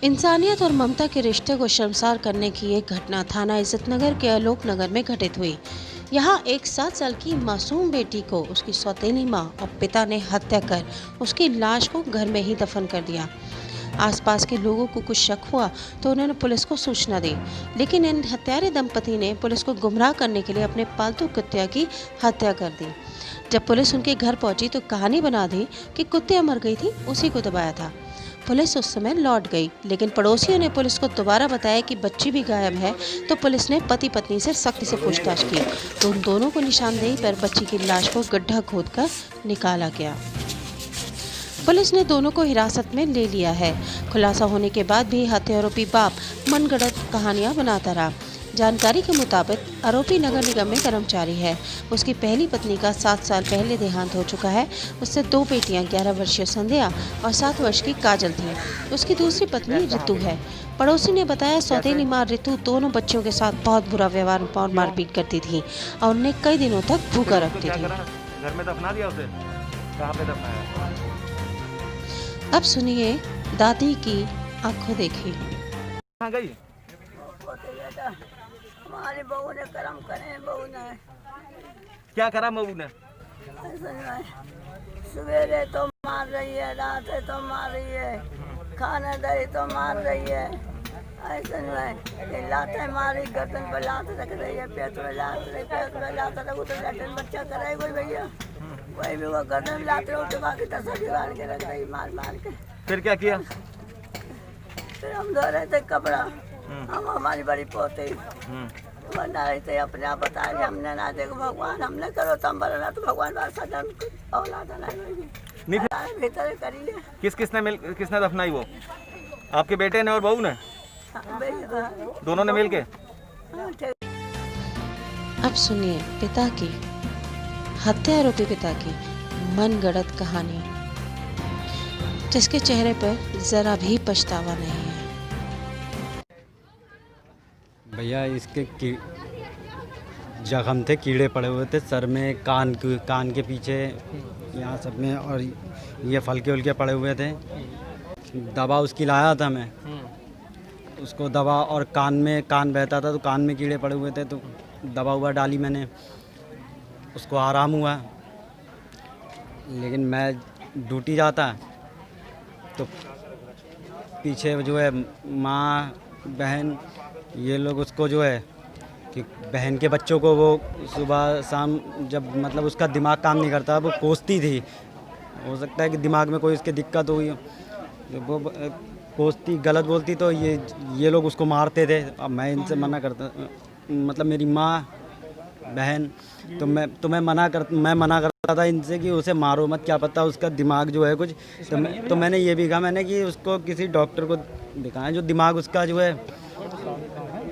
इंसानियत और ममता के रिश्ते को शर्मसार करने की एक घटना थाना इज्जतनगर के आलोक नगर में घटित हुई। यहाँ एक 7 साल की मासूम बेटी को उसकी सौतेली माँ और पिता ने हत्या कर उसकी लाश को घर में ही दफन कर दिया। आसपास के लोगों को कुछ शक हुआ तो उन्होंने पुलिस को सूचना दी, लेकिन इन हत्यारे दंपति ने पुलिस को गुमराह करने के लिए अपने पालतू कुत्ते की हत्या कर दी। जब पुलिस उनके घर पहुंची तो कहानी बना दी कि कुत्ते मर गई थी, उसी को दबाया था। पुलिस उस समय लौट गई, लेकिन पड़ोसियों ने पुलिस को दोबारा बताया कि बच्ची भी गायब है। तो पुलिस ने पति पत्नी से सख्ती से पूछताछ की तो उन दोनों को निशानदेही पर बच्ची की लाश को गड्ढा खोदकर निकाला गया। पुलिस ने दोनों को हिरासत में ले लिया है। खुलासा होने के बाद भी हत्यारोपी बाप मनगढ़ंत कहानियां बनाता रहा। जानकारी के मुताबिक आरोपी नगर निगम में कर्मचारी है। उसकी पहली पत्नी का 7 साल पहले देहांत हो चुका है। उससे 2 बेटियां 11 वर्षीय संध्या और 7 वर्ष की काजल थी। उसकी दूसरी पत्नी ऋतु है। पड़ोसी ने बताया सौतेली मां ऋतु दोनों बच्चों के साथ बहुत बुरा व्यवहार और मारपीट करती थी और उन्हें कई दिनों तक भूखा रखती थी। घर में दफना दिया उसे? कहाँ पे दफनाया? अब सुनिए दादी की आंखों देखी। कहाँ गई? हमारी बहू ने कर्म करे, बहू ने क्या करा बहू ने? सवेरे तो मार रही है, रात है तो मार रही है, खाना दे तो मार रही है। ऐसे नहीं लाते मारी, गर्दन पर लात रख रही है, पेट में लात रही, पेट में लात रख तो लैटन बच्चा करे कोई भैया, वही भी वो गर्दन लाते उठे बाकी तसली मार के रख रही, मार मार के। फिर क्या किया? फिर हम धो रहे थे कपड़ा, हम हमारी बड़ी पोती बना रही थे, अपने आप बताए हमने ना देखो भगवान हमने करो तो हम बना तो भगवान सदन औलाद भीतर करिए। किसने दफनाई वो? आपके बेटे ने और बहू ने? दोनों ने मिल के? अब सुनिए पिता की, हत्यारोपी पिता की मनगढ़ंत कहानी, जिसके चेहरे पर जरा भी पछतावा नहीं है। भैया इसके जख्म थे, कीड़े पड़े हुए थे सर में, कान के पीछे, यहाँ सब में, और ये फलके उलके पड़े हुए थे। दवा उसकी लाया था मैं, उसको दवा, और कान बहता था तो कान में कीड़े पड़े हुए थे तो दवा हुआ डाली मैंने, उसको आराम हुआ। लेकिन मैं ड्यूटी जाता तो पीछे जो है माँ बहन ये लोग उसको जो है कि बहन के बच्चों को वो सुबह शाम जब मतलब उसका दिमाग काम नहीं करता वो कोसती थी। हो सकता है कि दिमाग में कोई इसके दिक्कत हुई, वो कोसती गलत बोलती तो ये लोग उसको मारते थे। अब मैं इनसे मना करता, मतलब मेरी माँ बहन तो मैं मना करता था इनसे कि उसे मारो मत, क्या पता उसका दिमाग जो है कुछ। तो मैंने ये भी कहा मैंने कि उसको किसी डॉक्टर को दिखाएं जो दिमाग उसका जो है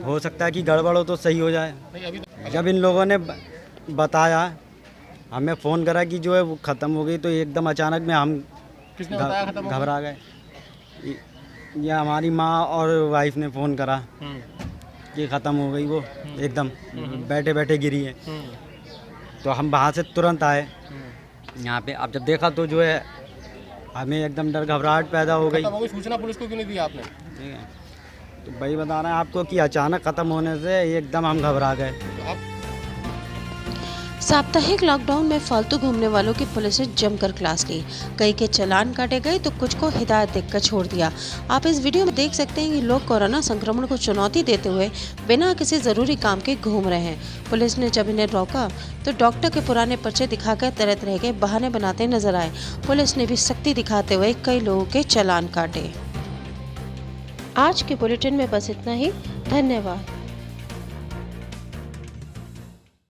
हो सकता है कि गड़बड़ हो तो सही हो जाए। जब इन लोगों ने बताया, हमें फ़ोन करा कि जो है वो ख़त्म हो गई, तो एकदम अचानक में हम घबरा गए। ये हमारी माँ और वाइफ ने फ़ोन करा कि ख़त्म हो गई, वो एकदम बैठे बैठे गिरी है। तो हम वहाँ से तुरंत आए यहाँ पे। अब जब देखा तो जो है हमें एकदम डर घबराहट पैदा हो गई। सूचना पुलिस को क्यों नहीं दी आपने? ठीक है, तो भाई बता रहे हैं आपको कि अचानक ख़त्म होने से एकदम हम घबरा गए। साप्ताहिक लॉकडाउन में फालतू घूमने वालों की पुलिस ने जमकर क्लास ली। कई के चालान काटे गए तो कुछ को हिदायत देकर छोड़ दिया। आप इस वीडियो में देख सकते हैं कि लोग कोरोना संक्रमण को चुनौती देते हुए बिना किसी जरूरी काम के घूम रहे हैं। पुलिस ने जब इन्हें रोका तो डॉक्टर के पुराने पर्चे दिखाकर तरह तरह के बहाने बनाते नजर आए। पुलिस ने भी सख्ती दिखाते हुए कई लोगों के चालान काटे। आज के बुलेटिन में बस इतना ही। धन्यवाद।